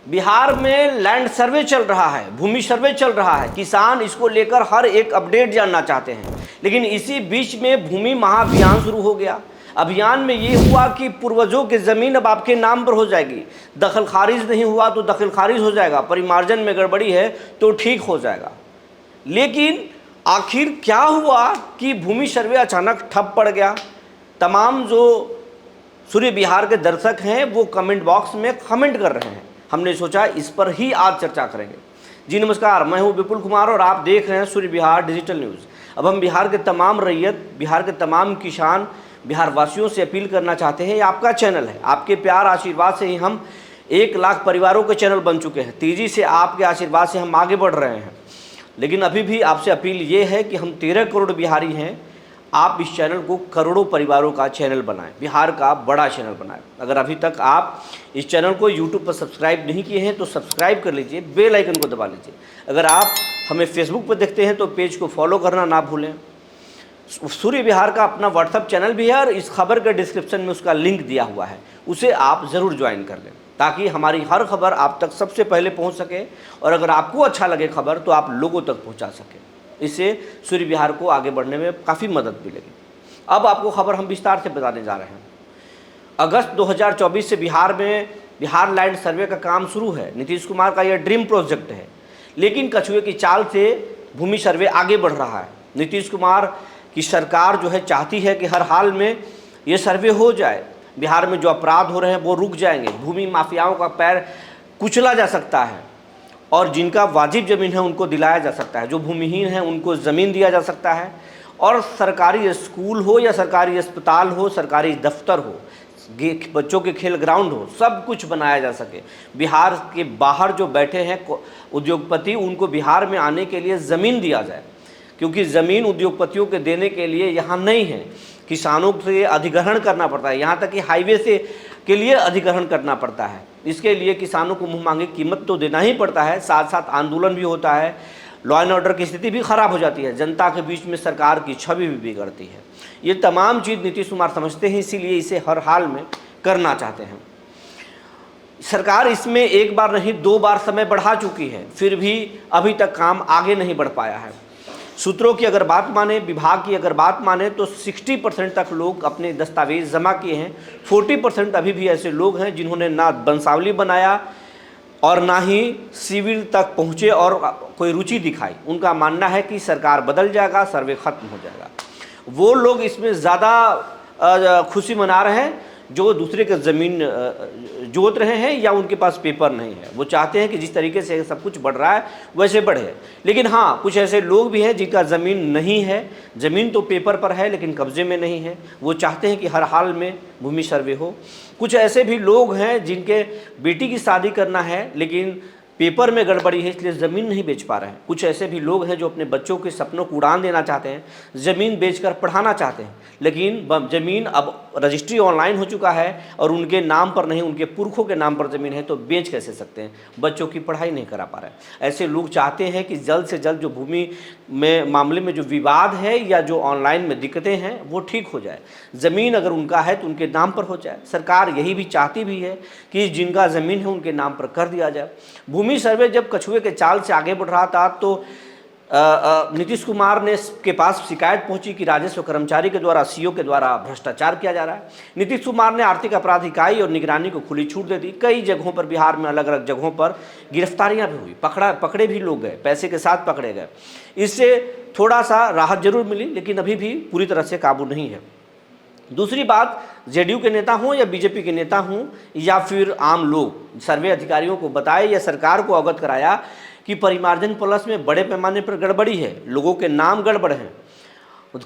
बिहार में land survey चल रहा है, भूमि सर्वे चल रहा है, किसान इसको लेकर हर एक अपडेट जानना चाहते हैं। लेकिन इसी बीच में भूमि महाअभियान शुरू हो गया। अभियान में ये हुआ कि पूर्वजों की ज़मीन अब आपके नाम पर हो जाएगी, दखल खारिज नहीं हुआ तो दखल खारिज हो जाएगा, परिमार्जन में गड़बड़ी है तो ठीक हो जाएगा। लेकिन आखिर क्या हुआ कि भूमि सर्वे अचानक ठप पड़ गया। तमाम जो सूर्य बिहार के दर्शक हैं वो कमेंट बॉक्स में कमेंट कर रहे हैं। हमने सोचा इस पर ही आज चर्चा करेंगे। जी नमस्कार, मैं हूं विपुल कुमार और आप देख रहे हैं सूर्य बिहार डिजिटल न्यूज़। अब हम बिहार के तमाम रैयत, बिहार के तमाम किसान, बिहार वासियों से अपील करना चाहते हैं, ये आपका चैनल है, आपके प्यार आशीर्वाद से ही हम 1 लाख परिवारों के चैनल बन चुके हैं। तेज़ी से आपके आशीर्वाद से हम आगे बढ़ रहे हैं। लेकिन अभी भी आपसे अपील ये है कि हम 13 करोड़ बिहारी हैं, आप इस चैनल को करोड़ों परिवारों का चैनल बनाएं, बिहार का बड़ा चैनल बनाएं। अगर अभी तक आप इस चैनल को YouTube पर सब्सक्राइब नहीं किए हैं तो सब्सक्राइब कर लीजिए, बेल आइकन को दबा लीजिए। अगर आप हमें फेसबुक पर देखते हैं तो पेज को फॉलो करना ना भूलें। सूर्य बिहार का अपना व्हाट्सअप चैनल भी है और इस खबर के डिस्क्रिप्शन में उसका लिंक दिया हुआ है, उसे आप ज़रूर ज्वाइन कर लें ताकि हमारी हर खबर आप तक सबसे पहले पहुंच सके और अगर आपको अच्छा लगे खबर तो आप लोगों तक पहुंचा सकें। इससे सूर्य बिहार को आगे बढ़ने में काफ़ी मदद मिलेगी। अब आपको खबर हम विस्तार से बताने जा रहे हैं। अगस्त 2024 से बिहार में बिहार लैंड सर्वे का काम शुरू है। नीतीश कुमार का यह ड्रीम प्रोजेक्ट है, लेकिन कछुए की चाल से भूमि सर्वे आगे बढ़ रहा है। नीतीश कुमार की सरकार जो है चाहती है कि हर हाल में ये सर्वे हो जाए। बिहार में जो अपराध हो रहे हैं वो रुक जाएंगे, भूमि माफियाओं का पैर कुचला जा सकता है और जिनका वाजिब ज़मीन है उनको दिलाया जा सकता है, जो भूमिहीन है उनको ज़मीन दिया जा सकता है और सरकारी स्कूल हो या सरकारी अस्पताल हो, सरकारी दफ्तर हो, बच्चों के खेल ग्राउंड हो, सब कुछ बनाया जा सके। बिहार के बाहर जो बैठे हैं उद्योगपति, उनको बिहार में आने के लिए ज़मीन दिया जाए, क्योंकि ज़मीन उद्योगपतियों के देने के लिए यहाँ नहीं है। किसानों से अधिग्रहण करना पड़ता है, यहाँ तक कि हाईवे से के लिए अधिग्रहण करना पड़ता है। इसके लिए किसानों को मुँह मांगी कीमत तो देना ही पड़ता है, साथ साथ आंदोलन भी होता है, लॉ एंड ऑर्डर की स्थिति भी खराब हो जाती है, जनता के बीच में सरकार की छवि भी बिगड़ती है। ये तमाम चीज़ नीतीश कुमार समझते हैं, इसीलिए इसे हर हाल में करना चाहते हैं। सरकार इसमें एक बार नहीं 2 बार समय बढ़ा चुकी है, फिर भी अभी तक काम आगे नहीं बढ़ पाया है। सूत्रों की अगर बात माने, विभाग की अगर बात माने तो 60% तक लोग अपने दस्तावेज जमा किए हैं। 40% अभी भी ऐसे लोग हैं जिन्होंने ना वंशावली बनाया और ना ही सिविल तक पहुँचे और कोई रुचि दिखाई। उनका मानना है कि सरकार बदल जाएगा, सर्वे खत्म हो जाएगा। वो लोग इसमें ज़्यादा खुशी मना रहे हैं जो दूसरे के ज़मीन जोत रहे हैं या उनके पास पेपर नहीं है। वो चाहते हैं कि जिस तरीके से सब कुछ बढ़ रहा है वैसे बढ़े। लेकिन हाँ, कुछ ऐसे लोग भी हैं जिनका ज़मीन नहीं है, ज़मीन तो पेपर पर है लेकिन कब्जे में नहीं है। वो चाहते हैं कि हर हाल में भूमि सर्वे हो। कुछ ऐसे भी लोग हैं जिनके बेटी की शादी करना है लेकिन पेपर में गड़बड़ी है इसलिए ज़मीन नहीं बेच पा रहे हैं। कुछ ऐसे भी लोग हैं जो अपने बच्चों के सपनों को उड़ान देना चाहते हैं, ज़मीन बेचकर पढ़ाना चाहते हैं, लेकिन ज़मीन अब रजिस्ट्री ऑनलाइन हो चुका है और उनके नाम पर नहीं, उनके पुरखों के नाम पर ज़मीन है, तो बेच कैसे सकते हैं? बच्चों की पढ़ाई नहीं करा पा रहे। ऐसे लोग चाहते हैं कि जल्द से जल्द जो भूमि में मामले में जो विवाद है या जो ऑनलाइन में दिक्कतें हैं वो ठीक हो जाए। ज़मीन अगर उनका है तो उनके नाम पर हो जाए। सरकार यही भी चाहती भी है कि जिनका ज़मीन है उनके नाम पर कर दिया जाए। भूमि सर्वे जब कछुए के चाल से आगे बढ़ रहा था तो नीतीश कुमार ने के पास शिकायत पहुंची कि राजस्व कर्मचारी के द्वारा, सीओ के द्वारा भ्रष्टाचार किया जा रहा है। नीतीश कुमार ने आर्थिक अपराध इकाई और निगरानी को खुली छूट दे दी। कई जगहों पर बिहार में अलग अलग जगहों पर गिरफ्तारियां भी हुई, पकड़े भी लोग गए, पैसे के साथ पकड़े गए। इससे थोड़ा सा राहत जरूर मिली लेकिन अभी भी पूरी तरह से काबू नहीं है। दूसरी बात, जेडीयू के नेता हों या बीजेपी के नेता हों या फिर आम लोग, सर्वे अधिकारियों को बताए या सरकार को अवगत कराया कि परिमार्जन प्लस में बड़े पैमाने पर गड़बड़ी है, लोगों के नाम गड़बड़ हैं,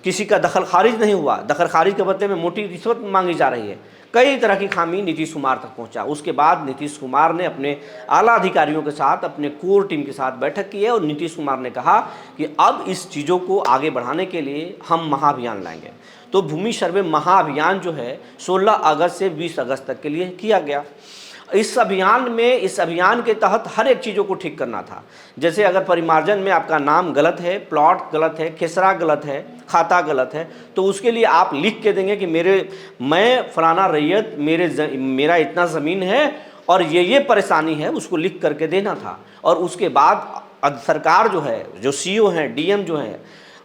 किसी का दखल खारिज नहीं हुआ, दखल खारिज के बदले में मोटी रिश्वत मांगी जा रही है, कई तरह की खामी नीतीश कुमार तक पहुंचा। उसके बाद नीतीश कुमार ने अपने आला अधिकारियों के साथ, अपने कोर टीम के साथ बैठक की है और नीतीश कुमार ने कहा कि अब इस चीज़ों को आगे बढ़ाने के लिए हम महाअभियान लाएंगे। तो भूमि सर्वे महाअभियान जो है 16 अगस्त से 20 अगस्त तक के लिए किया गया। इस अभियान के तहत हर एक चीज़ों को ठीक करना था। जैसे अगर परिमार्जन में आपका नाम गलत है, प्लॉट गलत है, खेसरा गलत है, खाता गलत है, तो उसके लिए आप लिख के देंगे कि मैं फलाना रैयत, मेरा इतना ज़मीन है और ये परेशानी है उसको लिख करके देना था, और उसके बाद सरकार जो है, जो सीईओ हैं, डीएम जो हैं,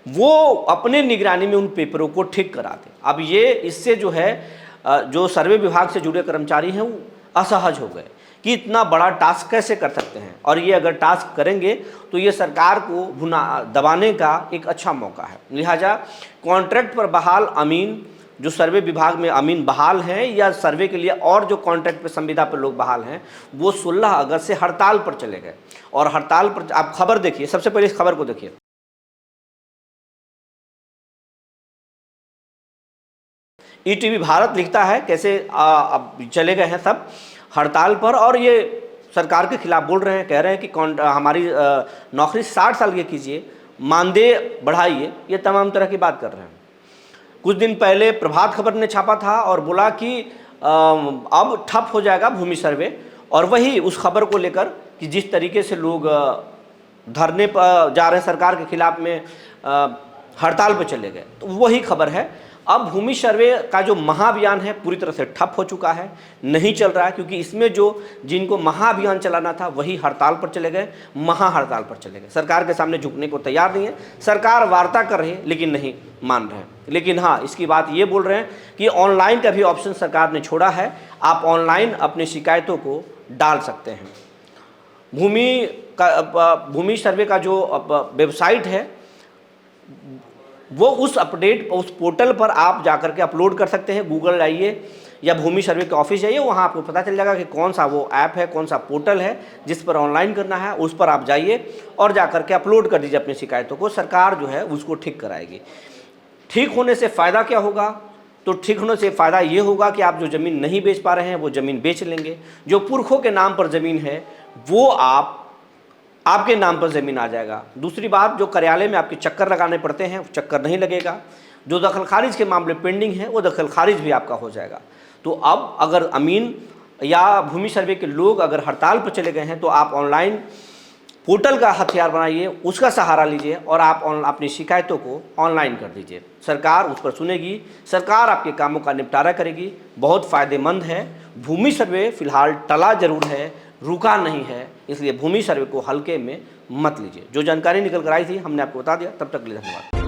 वो अपने निगरानी में उन पेपरों को ठीक कराते। अब ये इससे जो है जो सर्वे विभाग से जुड़े कर्मचारी हैं वो असहज हो गए कि इतना बड़ा टास्क कैसे कर सकते हैं, और ये अगर टास्क करेंगे तो ये सरकार को दबाने का एक अच्छा मौका है। लिहाजा कॉन्ट्रैक्ट पर बहाल अमीन, जो सर्वे विभाग में अमीन बहाल हैं या सर्वे के लिए और जो कॉन्ट्रैक्ट पे संविदा पर लोग बहाल हैं, वो 16 अगस्त से हड़ताल पर चले गए। और हड़ताल पर आप खबर देखिए, सबसे पहले इस खबर को देखिए। ईटीवी भारत लिखता है कैसे अब चले गए हैं सब हड़ताल पर, और ये सरकार के खिलाफ बोल रहे हैं, कह रहे हैं कि हमारी नौकरी 60 साल की कीजिए, मानदेय बढ़ाइए, ये तमाम तरह की बात कर रहे हैं। कुछ दिन पहले प्रभात खबर ने छापा था और बोला कि अब ठप हो जाएगा भूमि सर्वे, और वही उस खबर को लेकर कि जिस तरीके से लोग धरने पर जा रहे हैं सरकार के खिलाफ में, हड़ताल पर चले गए, तो वही खबर है। अब भूमि सर्वे का जो महाअभियान है पूरी तरह से ठप हो चुका है, नहीं चल रहा है, क्योंकि इसमें जो जिनको महाअभियान चलाना था वही हड़ताल पर चले गए, महा हड़ताल पर चले गए। सरकार के सामने झुकने को तैयार नहीं है। सरकार वार्ता कर रही है लेकिन नहीं मान रहे हैं। लेकिन हाँ, इसकी बात ये बोल रहे हैं कि ऑनलाइन का भी ऑप्शन सरकार ने छोड़ा है, आप ऑनलाइन अपनी शिकायतों को डाल सकते हैं। भूमि सर्वे का जो वेबसाइट है वो उस पोर्टल पर आप जाकर के अपलोड कर सकते हैं। गूगल आइए या भूमि सर्वे के ऑफिस जाइए, वहाँ आपको पता चल जाएगा कि कौन सा वो ऐप है, कौन सा पोर्टल है जिस पर ऑनलाइन करना है। उस पर आप जाइए और जाकर के अपलोड कर दीजिए अपनी शिकायतों को, सरकार जो है उसको ठीक कराएगी। ठीक होने से फ़ायदा क्या होगा? तो ठीक होने से फ़ायदा ये होगा कि आप जो ज़मीन नहीं बेच पा रहे हैं वो ज़मीन बेच लेंगे। जो पुरखों के नाम पर ज़मीन है वो आपके नाम पर ज़मीन आ जाएगा। दूसरी बात, जो कार्यालय में आपके चक्कर लगाने पड़ते हैं वो चक्कर नहीं लगेगा। जो दखल खारिज के मामले पेंडिंग हैं वो दखल खारिज भी आपका हो जाएगा। तो अब अगर अमीन या भूमि सर्वे के लोग अगर हड़ताल पर चले गए हैं तो आप ऑनलाइन पोर्टल का हथियार बनाइए, उसका सहारा लीजिए और आप अपनी शिकायतों को ऑनलाइन कर दीजिए। सरकार उस पर सुनेगी, सरकार आपके कामों का निपटारा करेगी। बहुत फ़ायदेमंद है। भूमि सर्वे फिलहाल टला जरूर है, रुका नहीं है, इसलिए भूमि सर्वे को हल्के में मत लीजिए। जो जानकारी निकल कर आई थी हमने आपको बता दिया। तब तक के लिए धन्यवाद।